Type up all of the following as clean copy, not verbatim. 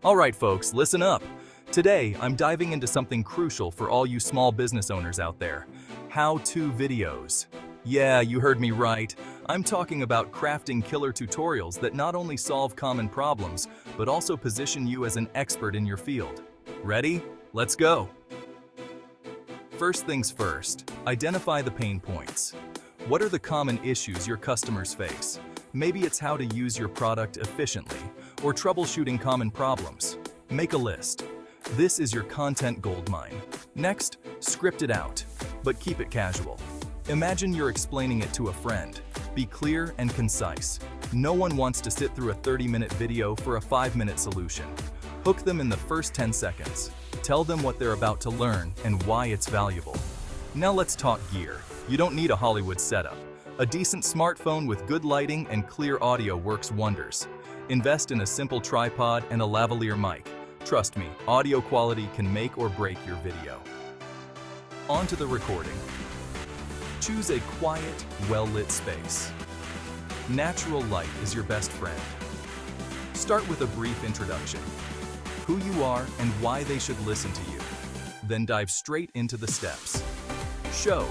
All right, folks, listen up. Today, I'm diving into something crucial for all you small business owners out there. How-to videos. Yeah, you heard me right. I'm talking about crafting killer tutorials that not only solve common problems, but also position you as an expert in your field. Ready? Let's go. First things first, identify the pain points. What are the common issues your customers face? Maybe it's how to use your product efficiently, or troubleshooting common problems. Make a list. This is your content goldmine. Next, script it out, but keep it casual. Imagine you're explaining it to a friend. Be clear and concise. No one wants to sit through a 30-minute video for a 5-minute solution. Hook them in the first 10 seconds. Tell them what they're about to learn and why it's valuable. Now let's talk gear. You don't need a Hollywood setup. A decent smartphone with good lighting and clear audio works wonders. Invest in a simple tripod and a lavalier mic. Trust me, audio quality can make or break your video. On to the recording. Choose a quiet, well-lit space. Natural light is your best friend. Start with a brief introduction. Who you are and why they should listen to you. Then dive straight into the steps. Show,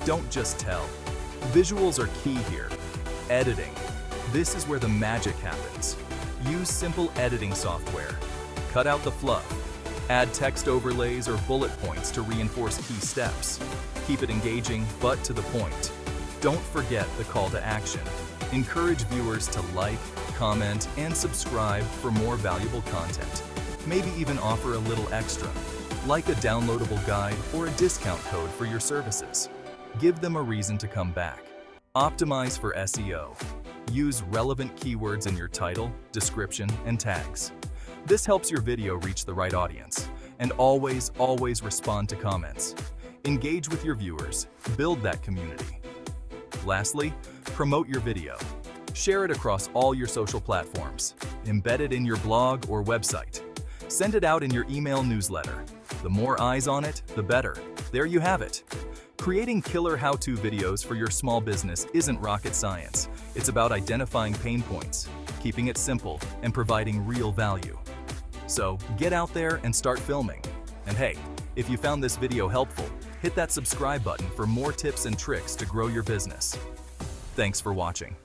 don't just tell. Visuals are key here. Editing. This is where the magic happens. Use simple editing software. Cut out the fluff. Add text overlays or bullet points to reinforce key steps. Keep it engaging, but to the point. Don't forget the call to action. Encourage viewers to like, comment, and subscribe for more valuable content. Maybe even offer a little extra, like a downloadable guide or a discount code for your services. Give them a reason to come back. Optimize for SEO. Use relevant keywords in your title, description, and tags. This helps your video reach the right audience. And always respond to comments. Engage with your viewers. Build that community. Lastly, promote your video. Share it across all your social platforms. Embed it in your blog or website. Send it out in your email newsletter. The more eyes on it, the better. There you have it. Creating killer how-to videos for your small business isn't rocket science. It's about identifying pain points, keeping it simple, and providing real value. So get out there and start filming. And hey, if you found this video helpful, hit that subscribe button for more tips and tricks to grow your business. Thanks for watching.